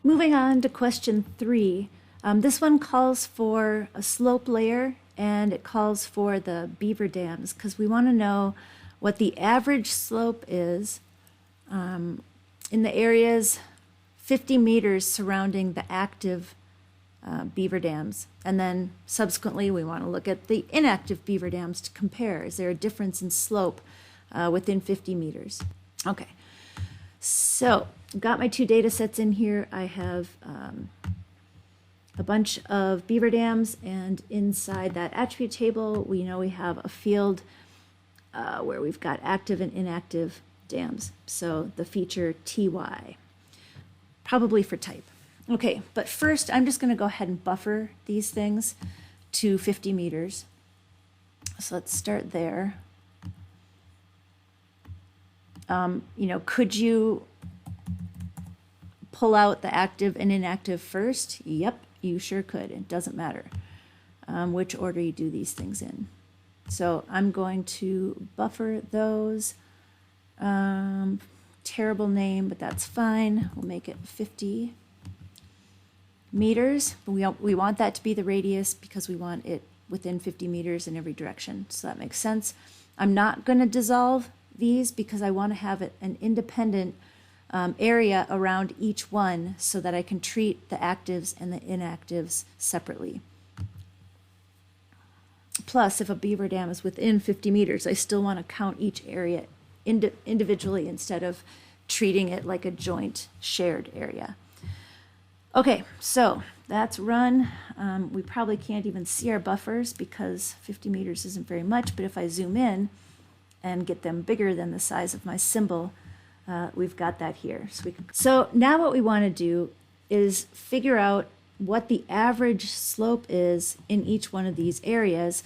Moving on to question 3. This one calls for a slope layer and it calls for the beaver dams because we want to know what the average slope is in the areas 50 meters surrounding the active beaver dams. And then subsequently we want to look at the inactive beaver dams to compare. Is there a difference in slope within 50 meters? Okay, so got my 2 data sets in here. I have a bunch of beaver dams, and inside that attribute table we know we have a field where we've got active and inactive dams. So the feature TY, probably for type. Okay, but first I'm just going to go ahead and buffer these things to 50 meters. So let's start there. Could you pull out the active and inactive first? Yep, you sure could. It doesn't matter which order you do these things in. So I'm going to buffer those. Terrible name, but that's fine. We'll make it 50 meters. We want that to be the radius because we want it within 50 meters in every direction. So that makes sense. I'm not going to dissolve these because I want to have an independent area around each one so that I can treat the actives and the inactives separately. Plus, if a beaver dam is within 50 meters, I still want to count each area individually instead of treating it like a joint shared area. Okay, so that's run. We probably can't even see our buffers because 50 meters isn't very much, but if I zoom in and get them bigger than the size of my symbol, we've got that here. So now what we want to do is figure out what the average slope is in each one of these areas,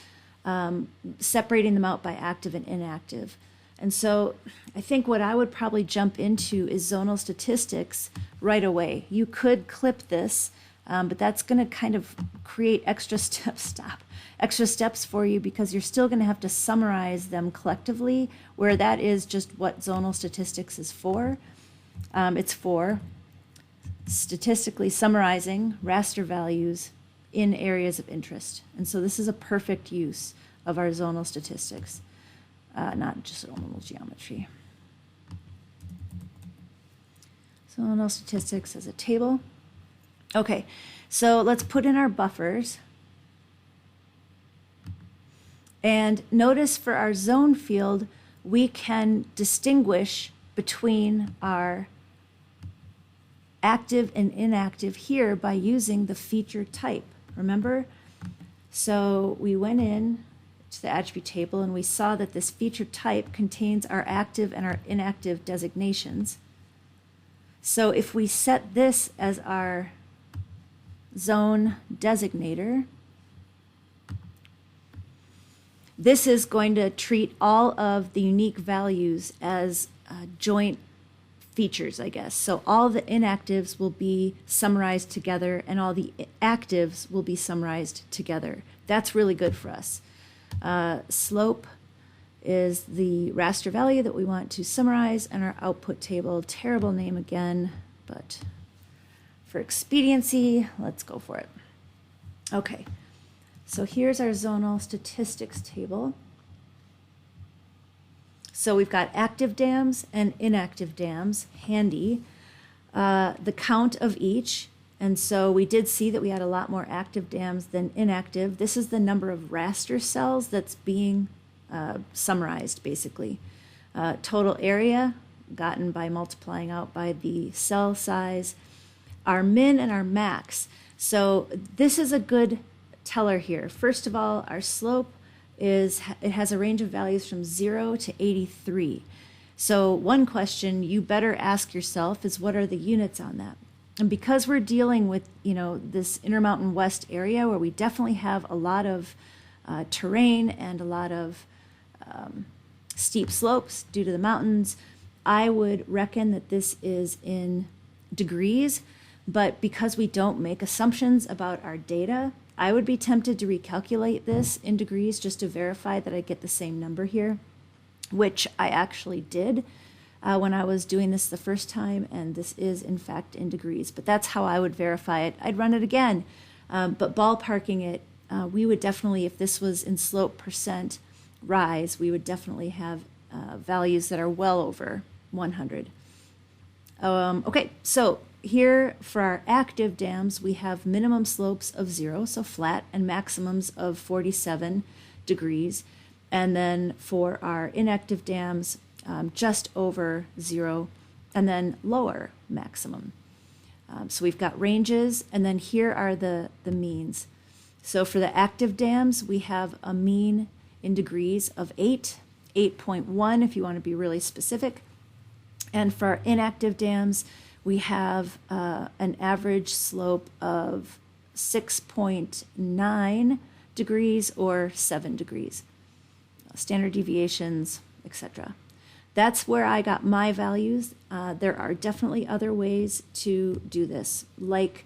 separating them out by active and inactive. And so I think what I would probably jump into is zonal statistics right away. You could clip this, but that's going to kind of create extra steps for you because you're still going to have to summarize them collectively, where that is just what zonal statistics is for. It's for statistically summarizing raster values in areas of interest. And so this is a perfect use of our zonal statistics, not just zonal geometry. Zonal statistics as a table. Okay, so let's put in our buffers. And notice for our zone field, we can distinguish between our active and inactive here by using the feature type. Remember? So we went in to the attribute table and we saw that this feature type contains our active and our inactive designations. So if we set this as our zone designator, this is going to treat all of the unique values as joint features, I guess. So all the inactives will be summarized together and all the actives will be summarized together. That's really good for us. Slope is the raster value that we want to summarize, and our output table, terrible name again, but for expediency, let's go for it. Okay, so here's our zonal statistics table. So we've got active dams and inactive dams handy, the count of each. And so we did see that we had a lot more active dams than inactive. This is the number of raster cells that's being summarized, basically. Total area gotten by multiplying out by the cell size, our min and our max. So this is a good teller here. First of all, our slope it has a range of values from 0 to 83. So one question you better ask yourself is, what are the units on that? And because we're dealing with, this Intermountain West area where we definitely have a lot of terrain and a lot of steep slopes due to the mountains, I would reckon that this is in degrees. But because we don't make assumptions about our data, I would be tempted to recalculate this in degrees just to verify that I get the same number here, which I actually did. when I was doing this the first time, and this is in fact in degrees, but that's how I would verify it. I'd run it again, but ballparking it, we would definitely, if this was in slope percent rise, we would definitely have values that are well over 100. Okay, so here for our active dams, we have minimum slopes of 0, so flat, and maximums of 47 degrees. And then for our inactive dams, just over 0, and then lower maximum. So we've got ranges, and then here are the means. So for the active dams, we have a mean in degrees of 8, 8.1 if you want to be really specific. And for our inactive dams, we have an average slope of 6.9 degrees or 7 degrees. Standard deviations, etc. That's where I got my values. There are definitely other ways to do this, like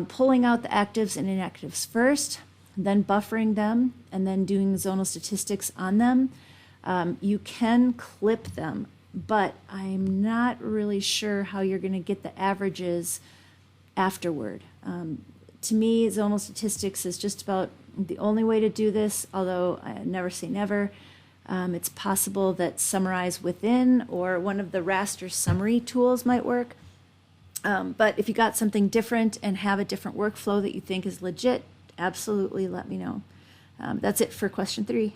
pulling out the actives and inactives first, then buffering them, and then doing zonal statistics on them. You can clip them, but I'm not really sure how you're going to get the averages afterward. To me, zonal statistics is just about the only way to do this, although I never say never. It's possible that summarize within or one of the raster summary tools might work. But if you got something different and have a different workflow that you think is legit, absolutely let me know. That's it for question 3.